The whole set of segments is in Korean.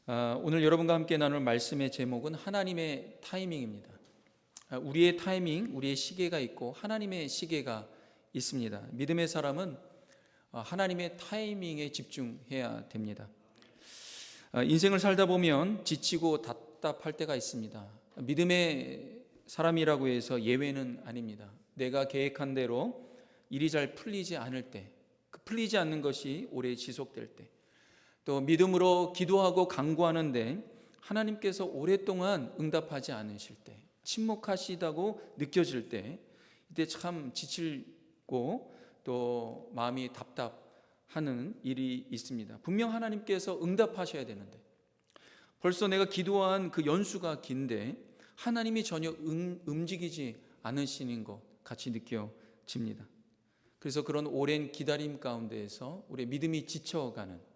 오늘 여러분과 함께 나눌 말씀의 제목은 하나님의 타이밍입니다. 우리의 타이밍, 우리의 시계가 있고 하나님의 시계가 있습니다. 믿음의 사람은 하나님의 타이밍에 집중해야 됩니다. 인생을 살다 보면 지치고 답답할 때가 있습니다. 믿음의 사람이라고 해서 예외는 아닙니다. 내가 계획한 대로 일이 잘 풀리지 않을 때, 풀리지 않는 것이 오래 지속될 때, 또 믿음으로 기도하고 간구하는데 하나님께서 오랫동안 응답하지 않으실 때, 침묵하시다고 느껴질 때, 이때 참 지치고 또 마음이 답답하는 일이 있습니다. 분명 하나님께서 응답하셔야 되는데 벌써 내가 기도한 그 연수가 긴데 하나님이 전혀 움직이지 않으시는 것 같이 느껴집니다. 그래서 그런 오랜 기다림 가운데에서 우리의 믿음이 지쳐가는,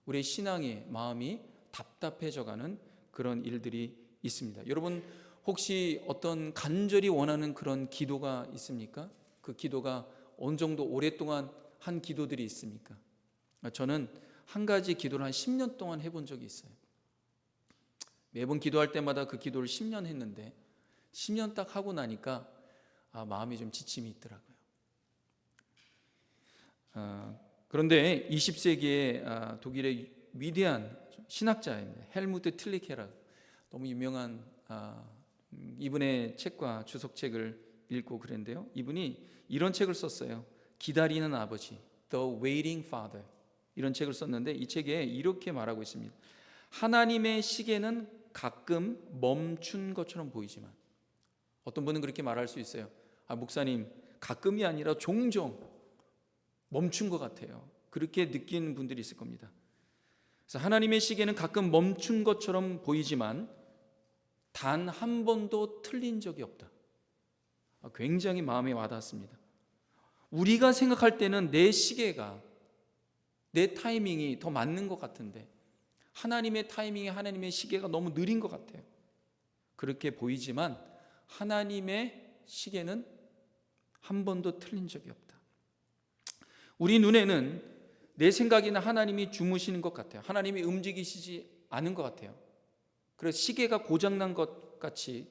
우리의 신앙의 마음이 답답해져가는 그런 일들이 있습니다. 여러분 혹시 어떤 간절히 원하는 그런 기도가 있습니까? 그 기도가 어느 정도 오랫동안 한 기도들이 있습니까? 저는 한 가지 기도를 한 10년 동안 해본 적이 있어요. 매번 기도할 때마다 그 기도를 10년 했는데 10년 딱 하고 나니까 마음이 좀 지침이 있더라고요. 그런데 20세기의 독일의 위대한 신학자입니다. 헬무트 틸리케라, 너무 유명한 이분의 책과 주석책을 읽고 그랬는데요, 이분이 이런 책을 썼어요. 기다리는 아버지, The Waiting Father, 이런 책을 썼는데 이 책에 이렇게 말하고 있습니다. 하나님의 시계는 가끔 멈춘 것처럼 보이지만, 어떤 분은 그렇게 말할 수 있어요. 목사님, 가끔이 아니라 종종 멈춘 것 같아요. 그렇게 느끼는 분들이 있을 겁니다. 그래서 하나님의 시계는 가끔 멈춘 것처럼 보이지만 단 한 번도 틀린 적이 없다. 굉장히 마음에 와닿았습니다. 우리가 생각할 때는 내 시계가, 내 타이밍이 더 맞는 것 같은데 하나님의 타이밍이, 하나님의 시계가 너무 느린 것 같아요. 그렇게 보이지만 하나님의 시계는 한 번도 틀린 적이 없다. 우리 눈에는 내 생각이나 하나님이 주무시는 것 같아요. 하나님이 움직이시지 않은 것 같아요. 그래서 시계가 고장난 것 같이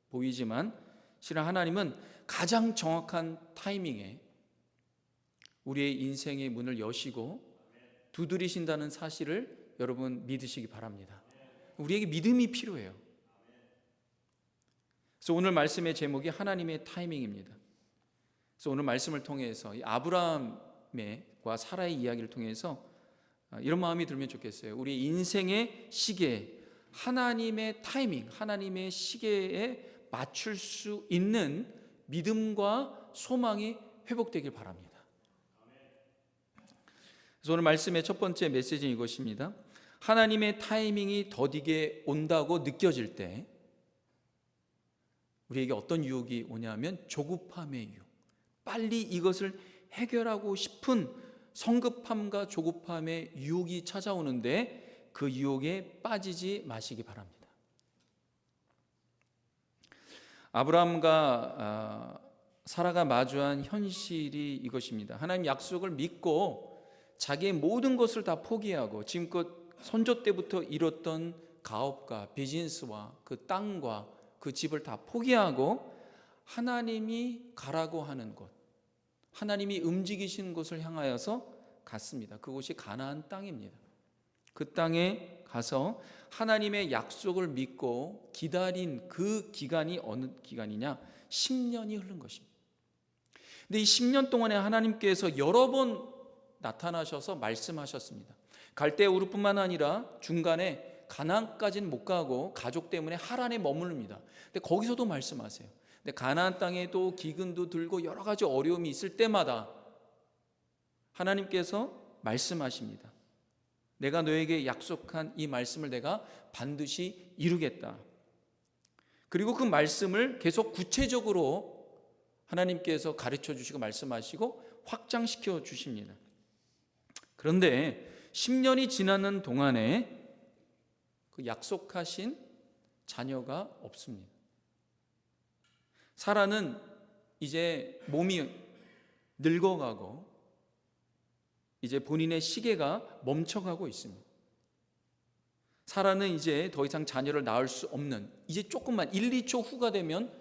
보이지만 실은 하나님은 가장 정확한 타이밍에 우리의 인생의 문을 여시고 두드리신다는 사실을 여러분 믿으시기 바랍니다. 우리에게 믿음이 필요해요. 그래서 오늘 말씀의 제목이 하나님의 타이밍입니다. 그래서 오늘 말씀을 통해서 이 아브라함과 사라의 이야기를 통해서 이런 마음이 들면 좋겠어요. 우리 인생의 시계, 하나님의 타이밍, 하나님의 시계에 맞출 수 있는 믿음과 소망이 회복되길 바랍니다. 그래서 오늘 말씀의 첫 번째 메시지는 이것입니다. 하나님의 타이밍이 더디게 온다고 느껴질 때 우리에게 어떤 유혹이 오냐면 조급함의 유혹, 빨리 이것을 해결하고 싶은 성급함과 조급함의 유혹이 찾아오는데 그 유혹에 빠지지 마시기 바랍니다. 아브라함과 사라가 마주한 현실이 이것입니다. 하나님 약속을 믿고 자기의 모든 것을 다 포기하고 지금껏 선조 때부터 이뤘던 가업과 비즈니스와 그 땅과 그 집을 다 포기하고 하나님이 가라고 하는 곳, 하나님이 움직이시는 곳을 향하여서 갔습니다. 그곳이 가나안 땅입니다. 그 땅에 가서 하나님의 약속을 믿고 기다린 그 기간이 어느 기간이냐? 10년이 흐른 것입니다. 근데 이 10년 동안에 하나님께서 여러 번 나타나셔서 말씀하셨습니다. 갈대우르뿐만 아니라 중간에 가나안까지는 못 가고 가족 때문에 하란에 머무릅니다. 근데 거기서도 말씀하세요. 근데 가나안 땅에도 기근도 들고 여러 가지 어려움이 있을 때마다 하나님께서 말씀하십니다. 내가 너에게 약속한 이 말씀을 내가 반드시 이루겠다. 그리고 그 말씀을 계속 구체적으로 하나님께서 가르쳐 주시고 말씀하시고 확장시켜 주십니다. 그런데 10년이 지나는 동안에 그 약속하신 자녀가 없습니다. 사라는 이제 몸이 늙어가고 이제 본인의 시계가 멈춰가고 있습니다. 사라는 이제 더 이상 자녀를 낳을 수 없는, 이제 조금만 1, 2초 후가 되면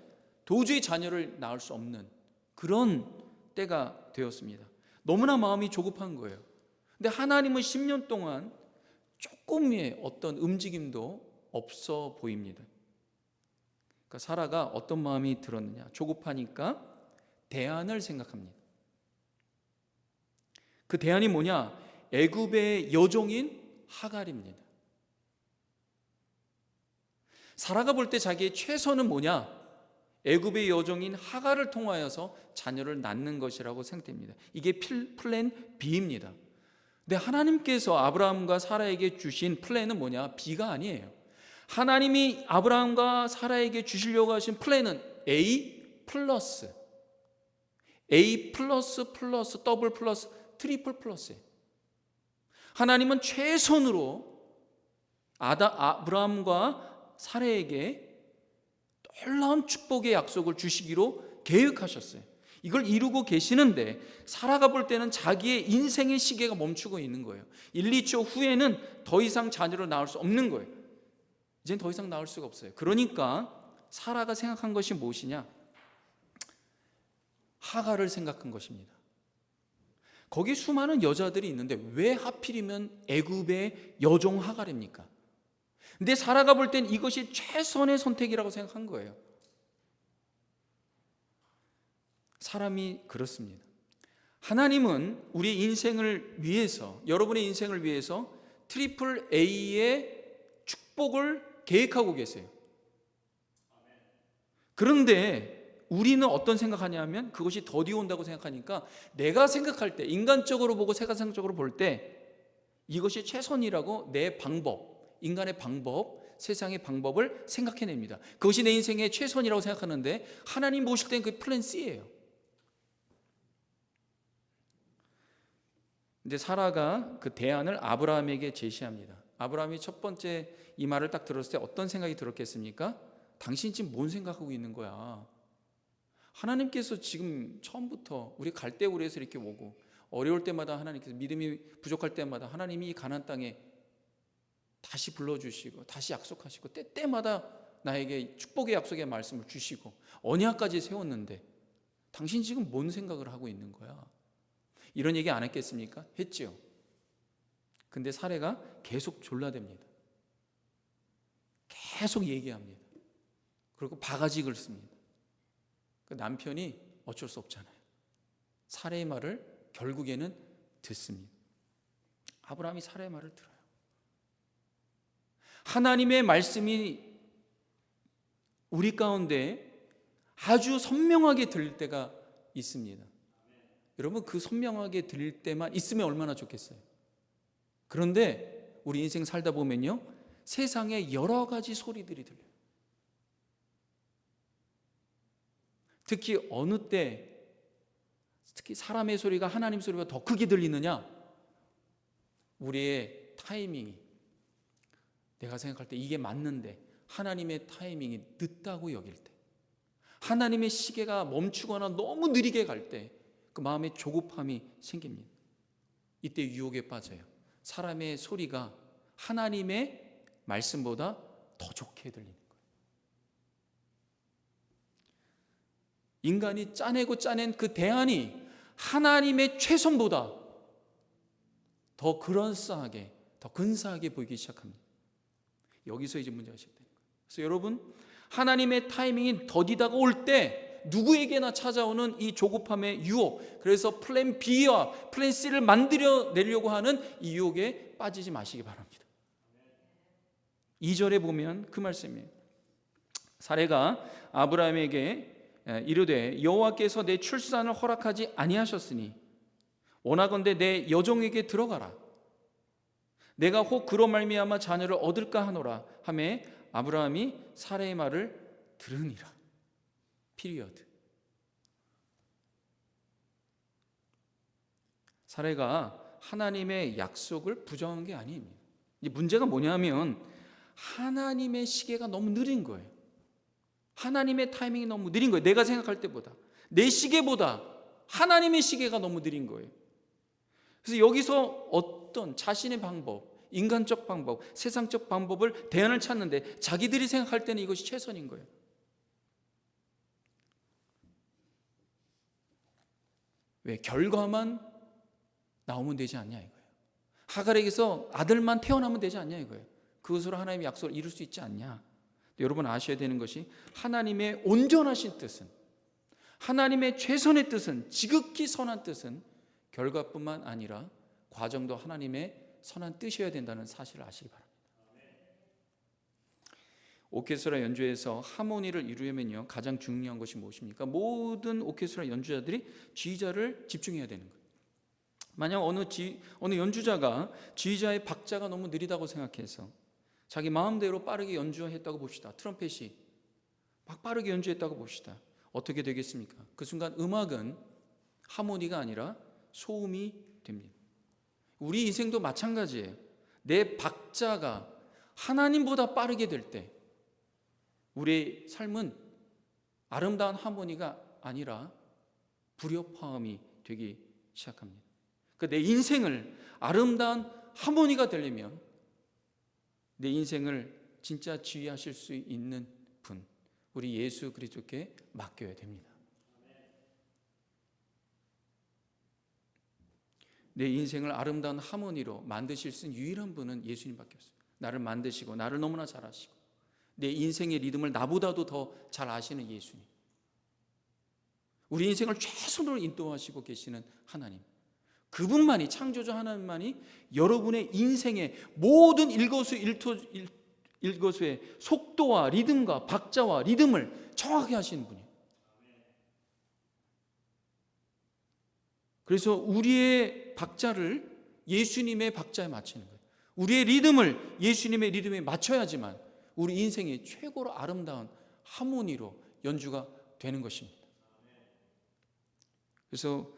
도저히 자녀를 낳을 수 없는 그런 때가 되었습니다. 너무나 마음이 조급한 거예요. 근데 하나님은 10년 동안 조금의 어떤 움직임도 없어 보입니다. 그러니까 사라가 어떤 마음이 들었느냐? 조급하니까 대안을 생각합니다. 그 대안이 뭐냐? 애굽의 여종인 하갈입니다. 사라가 볼 때 자기의 최선은 뭐냐? 애굽의 여종인 하갈을 통하여서 자녀를 낳는 것이라고 생각됩니다. 이게 플랜 B입니다. 근데 하나님께서 아브라함과 사라에게 주신 플랜은 뭐냐? B가 아니에요. 하나님이 아브라함과 사라에게 주시려고 하신 플랜은 A 플러스 더블 플러스 트리플 플러스예요. 하나님은 최선으로 아브라함과 사라에게 놀라운 축복의 약속을 주시기로 계획하셨어요. 이걸 이루고 계시는데 사라가 볼 때는 자기의 인생의 시계가 멈추고 있는 거예요. 1, 2초 후에는 더 이상 자녀를 낳을 수 없는 거예요. 이젠 더 이상 낳을 수가 없어요. 그러니까 사라가 생각한 것이 무엇이냐? 하갈을 생각한 것입니다. 거기 수많은 여자들이 있는데 왜 하필이면 애굽의 여종 하갈입니까? 근데 사라가 볼 땐 이것이 최선의 선택이라고 생각한 거예요. 사람이 그렇습니다. 하나님은 우리 인생을 위해서, 여러분의 인생을 위해서 트리플 A의 축복을 계획하고 계세요. 그런데 우리는 어떤 생각하냐면 그것이 더디 온다고 생각하니까 내가 생각할 때, 인간적으로 보고 세상적으로 볼 때 이것이 최선이라고 내 방법, 인간의 방법, 세상의 방법을 생각해냅니다. 그것이 내 인생의 최선이라고 생각하는데 하나님 보실 땐 그게 플랜 C예요. 근데 사라가 그 대안을 아브라함에게 제시합니다. 아브라함이 첫 번째 이 말을 딱 들었을 때 어떤 생각이 들었겠습니까? 당신 지금 뭔 생각하고 있는 거야? 하나님께서 지금 처음부터 우리 갈대우리에서 이렇게 오고 어려울 때마다 하나님께서 믿음이 부족할 때마다 하나님이 이 가나안 땅에 다시 불러주시고 다시 약속하시고 때때마다 나에게 축복의 약속의 말씀을 주시고 언약까지 세웠는데 당신 지금 뭔 생각을 하고 있는 거야? 이런 얘기 안 했겠습니까? 했지요. 근데 사례가 계속 졸라댑니다. 계속 얘기합니다. 그리고 바가지 긁습니다. 그 남편이 어쩔 수 없잖아요. 사례의 말을 결국에는 듣습니다. 아브라함이 사례의 말을 들어요. 하나님의 말씀이 우리 가운데 아주 선명하게 들릴 때가 있습니다. 여러분, 그 선명하게 들릴 때만 있으면 얼마나 좋겠어요. 그런데 우리 인생 살다 보면요, 세상에 여러 가지 소리들이 들려요. 특히 어느 때, 특히 사람의 소리가 하나님 소리가 더 크게 들리느냐? 우리의 타이밍이, 내가 생각할 때 이게 맞는데 하나님의 타이밍이 늦다고 여길 때, 하나님의 시계가 멈추거나 너무 느리게 갈 때 그 마음에 조급함이 생깁니다. 이때 유혹에 빠져요. 사람의 소리가 하나님의 말씀보다 더 좋게 들리는 거예요. 인간이 짜내고 짜낸 그 대안이 하나님의 최선보다 더 그럴싸하게, 더 근사하게 보이기 시작합니다. 여기서 이제 문제가 시작되는 거예요. 그래서 여러분, 하나님의 타이밍이 더디다가 올 때 누구에게나 찾아오는 이 조급함의 유혹, 그래서 플랜 B와 플랜 C를 만들어내려고 하는 이 유혹에 빠지지 마시기 바랍니다. 2절에 보면 그 말씀이에요. 사례가 아브라함에게 이르되 여호와께서 내 출산을 허락하지 아니하셨으니 원하건대 내 여종에게 들어가라. 내가 혹 그로 말미암아 자녀를 얻을까 하노라 하매 아브라함이 사례의 말을 들으니라. 피리어드. 사례가 하나님의 약속을 부정한 게 아닙니다. 이 문제가 뭐냐면 하나님의 시계가 너무 느린 거예요. 하나님의 타이밍이 너무 느린 거예요. 내가 생각할 때보다, 내 시계보다 하나님의 시계가 너무 느린 거예요. 그래서 여기서 어떤 자신의 방법, 인간적 방법, 세상적 방법을 대안을 찾는데 자기들이 생각할 때는 이것이 최선인 거예요. 왜? 결과만 나오면 되지 않냐 이거예요. 하갈에게서 아들만 태어나면 되지 않냐 이거예요. 그것으로 하나님의 약속을 이룰 수 있지 않냐. 여러분 아셔야 되는 것이 하나님의 온전하신 뜻은, 하나님의 최선의 뜻은, 지극히 선한 뜻은 결과뿐만 아니라 과정도 하나님의 선한 뜻이어야 된다는 사실을 아시기 바랍니다. 오케스트라 연주에서 하모니를 이루려면요 가장 중요한 것이 무엇입니까? 모든 오케스트라 연주자들이 지휘자를 집중해야 되는 거예요. 만약 어느 연주자가 지휘자의 박자가 너무 느리다고 생각해서 자기 마음대로 빠르게 연주했다고 봅시다. 트럼펫이 막 빠르게 연주했다고 봅시다. 어떻게 되겠습니까? 그 순간 음악은 하모니가 아니라 소음이 됩니다. 우리 인생도 마찬가지예요. 내 박자가 하나님보다 빠르게 될 때 우리의 삶은 아름다운 하모니가 아니라 불협화음이 되기 시작합니다. 내 인생을 아름다운 하모니가 되려면 내 인생을 진짜 지휘하실 수 있는 분, 우리 예수 그리스도께 맡겨야 됩니다. 내 인생을 아름다운 하모니로 만드실 수 있는 유일한 분은 예수님밖에 없어요. 나를 만드시고 나를 너무나 잘 아시고 내 인생의 리듬을 나보다도 더 잘 아시는 예수님, 우리 인생을 최선으로 인도하시고 계시는 하나님, 그분만이, 창조주 하나님만이 여러분의 인생의 모든 일거수의 속도와 리듬과 박자와 리듬을 정확히 하시는 분이에요. 그래서 우리의 박자를 예수님의 박자에 맞추는 거예요. 우리의 리듬을 예수님의 리듬에 맞춰야지만 우리 인생의 최고로 아름다운 하모니로 연주가 되는 것입니다. 그래서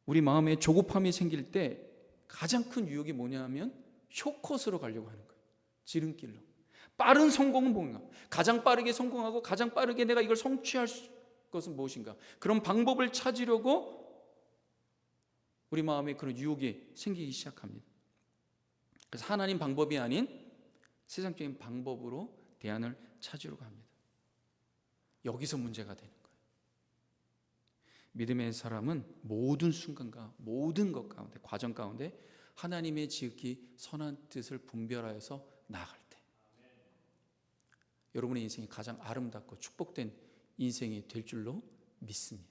우리 마음에 조급함이 생길 때 가장 큰 유혹이 뭐냐면 쇼컷으로 가려고 하는 거예요. 지름길로. 빠른 성공은 뭔가? 가장 빠르게 성공하고 가장 빠르게 내가 이걸 성취할 것은 무엇인가? 그런 방법을 찾으려고 우리 마음에 그런 유혹이 생기기 시작합니다. 그래서 하나님 방법이 아닌 세상적인 방법으로 대안을 찾으려고 합니다. 여기서 문제가 되는 거예요. 믿음의 사람은 모든 순간과 모든 것 가운데, 과정 가운데 하나님의 지극히 선한 뜻을 분별하여서 나아갈 때 여러분의 인생이 가장 아름답고 축복된 인생이 될 줄로 믿습니다.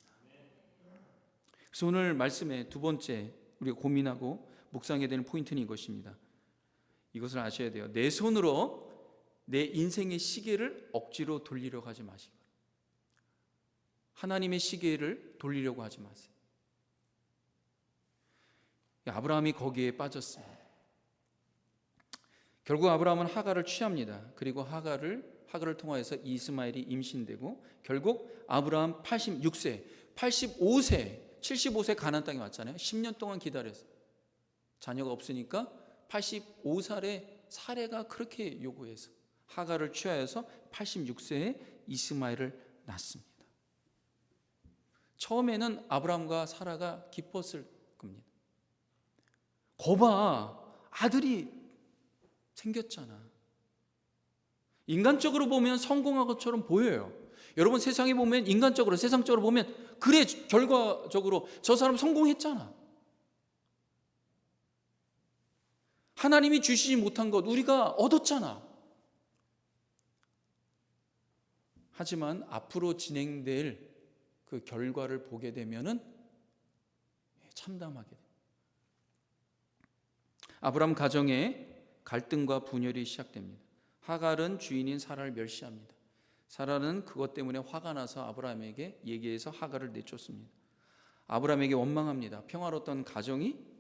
그래서 오늘 말씀의 두 번째 우리가 고민하고 묵상해야 되는 포인트는 이것입니다. 이것을 아셔야 돼요. 내 손으로 내 인생의 시계를 억지로 돌리려고 하지 마시고 하나님의 시계를 돌리려고 하지 마세요. 아브라함이 거기에 빠졌습니다. 결국 아브라함은 하갈을 취합니다. 그리고 하갈을 통하여서 이스마엘이 임신되고 결국 아브라함 86세, 85세, 75세 가나안 땅에 왔잖아요. 10년 동안 기다려서 자녀가 없으니까 85살에 사례가 그렇게 요구해서 하갈을 취하여서 86세에 이스마엘을 낳습니다. 처음에는 아브라함과 사라가 기뻤을 겁니다. 거봐, 아들이 생겼잖아. 인간적으로 보면 성공한 것처럼 보여요. 여러분 세상에 보면 인간적으로, 세상적으로 보면 그래, 결과적으로 저 사람 성공했잖아. 하나님이 주시지 못한 것 우리가 얻었잖아. 하지만 앞으로 진행될 그 결과를 보게 되면은 참담하게 됩니다. 아브라함 가정에 갈등과 분열이 시작됩니다. 하갈은 주인인 사라를 멸시합니다. 사라는 그것 때문에 화가 나서 아브라함에게 얘기해서 하갈을 내쫓습니다. 아브라함에게 원망합니다. 평화로웠던 가정이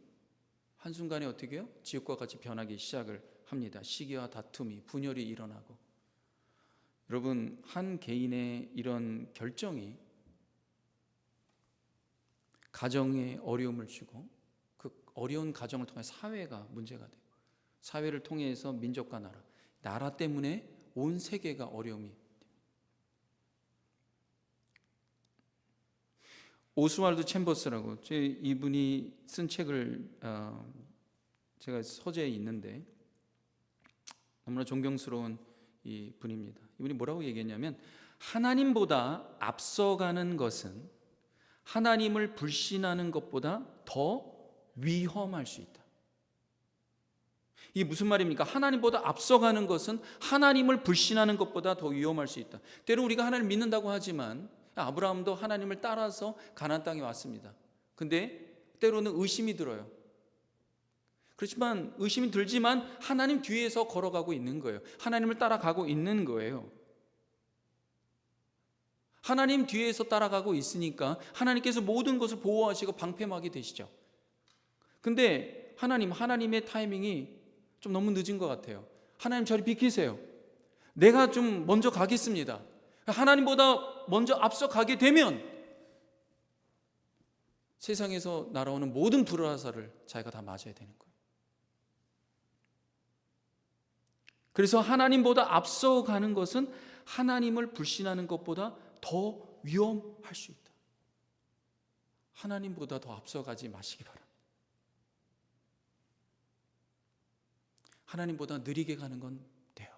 한순간에 어떻게 해요? 지옥과 같이 변하기 시작을 합니다. 시기와 다툼이, 분열이 일어나고. 여러분, 한 개인의 이런 결정이 가정에 어려움을 주고 그 어려운 가정을 통해 사회가 문제가 되고 사회를 통해서 민족과 나라 때문에 온 세계가 어려움이 됩니다. 오스왈드 챔버스라고 이분이 쓴 책을 제가 서재에 있는데 너무나 존경스러운 이 분입니다. 이분이 뭐라고 얘기했냐면, 하나님보다 앞서가는 것은 하나님을 불신하는 것보다 더 위험할 수 있다. 이게 무슨 말입니까? 하나님보다 앞서가는 것은 하나님을 불신하는 것보다 더 위험할 수 있다. 때로 우리가 하나님을 믿는다고 하지만, 아브라함도 하나님을 따라서 가나안 땅에 왔습니다. 근데 때로는 의심이 들어요. 그렇지만 의심이 들지만 하나님 뒤에서 걸어가고 있는 거예요. 하나님을 따라가고 있는 거예요. 하나님 뒤에서 따라가고 있으니까 하나님께서 모든 것을 보호하시고 방패막이 되시죠. 근데 하나님의 타이밍이 좀 너무 늦은 것 같아요. 하나님 저리 비키세요. 내가 좀 먼저 가겠습니다. 하나님보다 먼저 앞서 가게 되면 세상에서 날아오는 모든 불화살을 자기가 다 맞아야 되는 거예요. 그래서 하나님보다 앞서 가는 것은 하나님을 불신하는 것보다 더 위험할 수 있다. 하나님보다 더 앞서가지 마시기 바랍니다. 하나님보다 느리게 가는 건 돼요.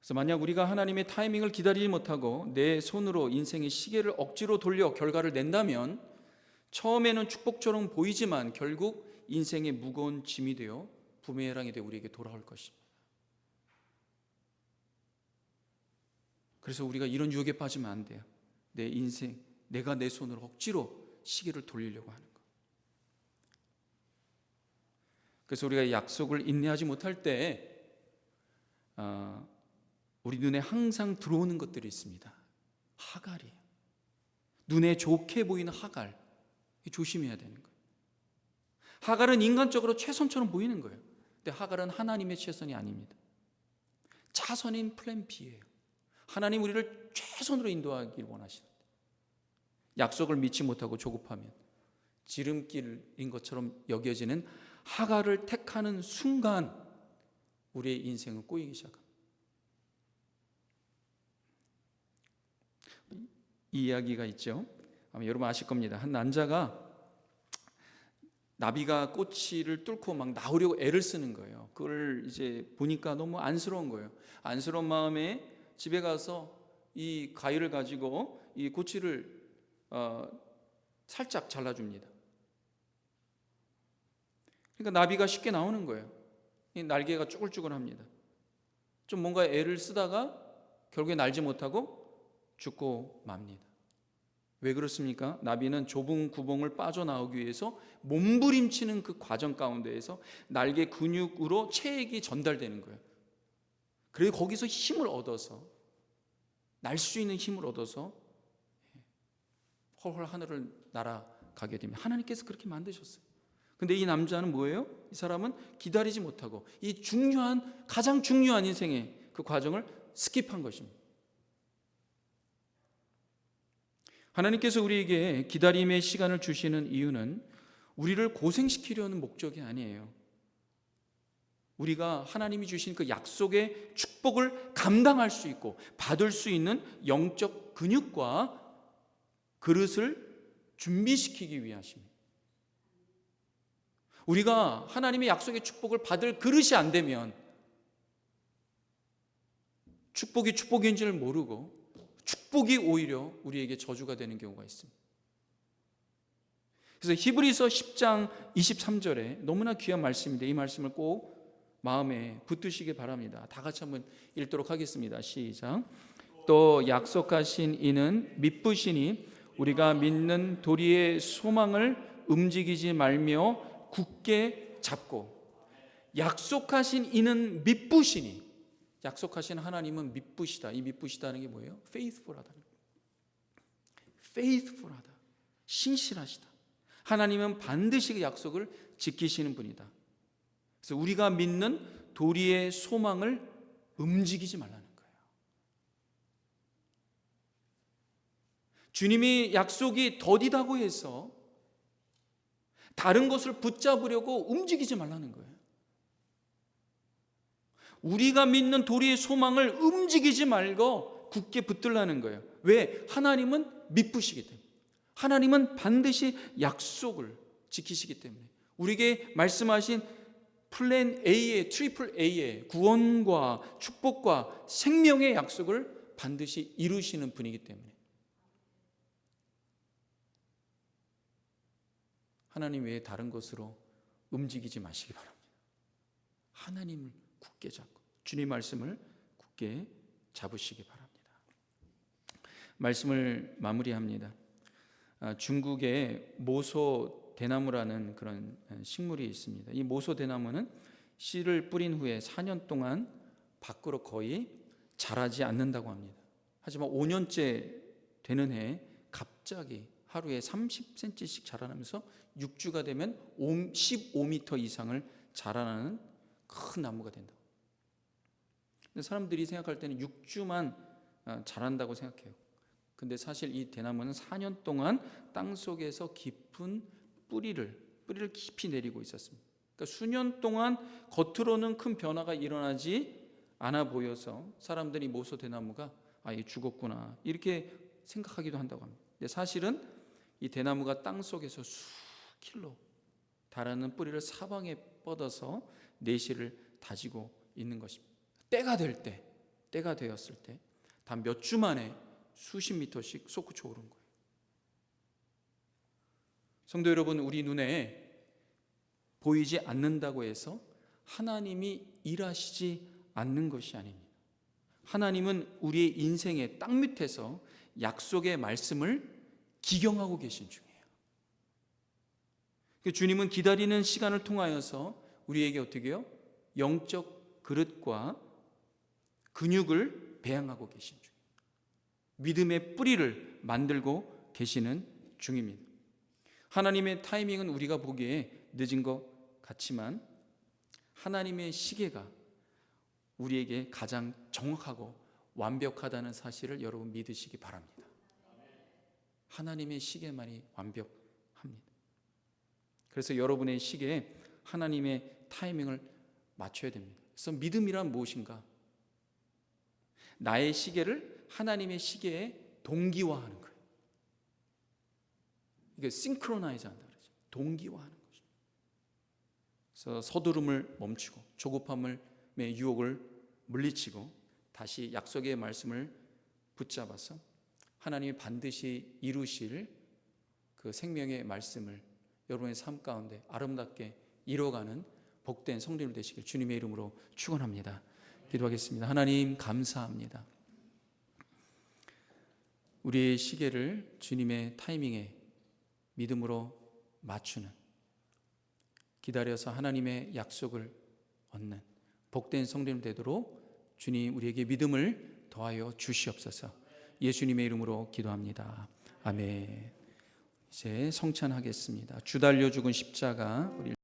그래서 만약 우리가 하나님의 타이밍을 기다리지 못하고 내 손으로 인생의 시계를 억지로 돌려 결과를 낸다면 처음에는 축복처럼 보이지만 결국 인생의 무거운 짐이 되어 부메랑이 되어 우리에게 돌아올 것입니다. 그래서 우리가 이런 유혹에 빠지면 안 돼요. 내 인생, 내가 내 손으로 억지로 시계를 돌리려고 하는 것. 그래서 우리가 약속을 인내하지 못할 때 우리 눈에 항상 들어오는 것들이 있습니다. 하갈이에요. 눈에 좋게 보이는 하갈, 조심해야 되는 거예요. 하갈은 인간적으로 최선처럼 보이는 거예요. 근데 하갈은 하나님의 최선이 아닙니다. 차선인 플랜 B예요. 하나님 우리를 최선으로 인도하길 원하시는데 약속을 믿지 못하고 조급하면 지름길인 것처럼 여겨지는 하갈을 택하는 순간 우리의 인생은 꼬이기 시작합니다. 이 이야기가 있죠. 아마 여러분 아실 겁니다. 한 남자가 나비가 꼬치를 뚫고 막 나오려고 애를 쓰는 거예요. 그걸 이제 보니까 너무 안쓰러운 거예요. 안쓰러운 마음에 집에 가서 이 가위를 가지고 이 꼬치를 살짝 잘라줍니다. 그러니까 나비가 쉽게 나오는 거예요. 이 날개가 쭈글쭈글합니다. 좀 뭔가 애를 쓰다가 결국에 날지 못하고 죽고 맙니다. 왜 그렇습니까? 나비는 좁은 구멍을 빠져나오기 위해서 몸부림치는 그 과정 가운데에서 날개 근육으로 체액이 전달되는 거예요. 그래서 거기서 힘을 얻어서 날 수 있는 힘을 얻어서 헐헐 하늘을 날아가게 됩니다. 하나님께서 그렇게 만드셨어요. 근데 이 남자는 뭐예요? 이 사람은 기다리지 못하고 이 가장 중요한 인생의 그 과정을 스킵한 것입니다. 하나님께서 우리에게 기다림의 시간을 주시는 이유는 우리를 고생시키려는 목적이 아니에요. 우리가 하나님이 주신 그 약속의 축복을 감당할 수 있고 받을 수 있는 영적 근육과 그릇을 준비시키기 위하십니다. 우리가 하나님의 약속의 축복을 받을 그릇이 안 되면 축복이 축복인지를 모르고 축복이 오히려 우리에게 저주가 되는 경우가 있습니다. 그래서 히브리서 10장 23절에 너무나 귀한 말씀인데 이 말씀을 꼭 마음에 붙드시기 바랍니다. 다 같이 한번 읽도록 하겠습니다. 시작. 또 약속하신 이는 미쁘시니 우리가 믿는 도리의 소망을 움직이지 말며 굳게 잡고. 약속하신 이는 미쁘시니, 약속하신 하나님은 미쁘시다. 이 미쁘시다는 게 뭐예요? faithful하다. faithful하다. 신실하시다. 하나님은 반드시 그 약속을 지키시는 분이다. 그래서 우리가 믿는 도리의 소망을 움직이지 말라는 거예요. 주님이 약속이 더디다고 해서 다른 것을 붙잡으려고 움직이지 말라는 거예요. 우리가 믿는 도리의 소망을 움직이지 말고 굳게 붙들라는 거예요. 왜? 하나님은 미쁘시기 때문에. 하나님은 반드시 약속을 지키시기 때문에 우리에게 말씀하신 플랜 A의 트리플 A의 구원과 축복과 생명의 약속을 반드시 이루시는 분이기 때문에 하나님 외에 다른 것으로 움직이지 마시기 바랍니다. 하나님을 굳게 잡고 주님 말씀을 굳게 잡으시기 바랍니다. 말씀을 마무리합니다. 중국의 모소 대나무라는 그런 식물이 있습니다. 이 모소 대나무는 씨를 뿌린 후에 4년 동안 밖으로 거의 자라지 않는다고 합니다. 하지만 5년째 되는 해에 갑자기 하루에 30cm씩 자라나면서 6주가 되면 15m 이상을 자라나는 큰 나무가 된다고. 근데 사람들이 생각할 때는 6주만 자란다고 생각해요. 근데 사실 이 대나무는 4년 동안 땅 속에서 깊은 뿌리를 깊이 내리고 있었습니다. 그러니까 수년 동안 겉으로는 큰 변화가 일어나지 않아 보여서 사람들이 모소 대나무가 얘 죽었구나 이렇게 생각하기도 한다고 합니다. 근데 사실은 이 대나무가 땅 속에서 수킬로 달하는 뿌리를 사방에 뻗어서 내실을 다지고 있는 것입니다. 때가 되었을 때 단 몇 주 만에 수십 미터씩 솟구쳐 오른 거예요. 성도 여러분, 우리 눈에 보이지 않는다고 해서 하나님이 일하시지 않는 것이 아닙니다. 하나님은 우리의 인생의 땅 밑에서 약속의 말씀을 기경하고 계신 중이에요. 주님은 기다리는 시간을 통하여서 우리에게 어떻게 해요? 영적 그릇과 근육을 배양하고 계신 중이에요. 믿음의 뿌리를 만들고 계시는 중입니다. 하나님의 타이밍은 우리가 보기에 늦은 것 같지만 하나님의 시계가 우리에게 가장 정확하고 완벽하다는 사실을 여러분 믿으시기 바랍니다. 하나님의 시계만이 완벽합니다. 그래서 여러분의 시계에 하나님의 타이밍을 맞춰야 됩니다. 그래서 믿음이란 무엇인가? 나의 시계를 하나님의 시계에 동기화하는 거예요. 이게 싱크로나이즈 한다 그러죠. 동기화하는 거죠. 그래서 서두름을 멈추고 조급함의 유혹을 물리치고 다시 약속의 말씀을 붙잡아서 하나님이 반드시 이루실 그 생명의 말씀을 여러분의 삶 가운데 아름답게 이뤄가는 복된 성도들 되시길 주님의 이름으로 축원합니다. 기도하겠습니다. 하나님 감사합니다. 우리의 시계를 주님의 타이밍에 믿음으로 맞추는, 기다려서 하나님의 약속을 얻는 복된 성도들 되도록 주님 우리에게 믿음을 더하여 주시옵소서. 예수님의 이름으로 기도합니다. 아멘. 이제 성찬하겠습니다. 주 달려 죽은 십자가 우리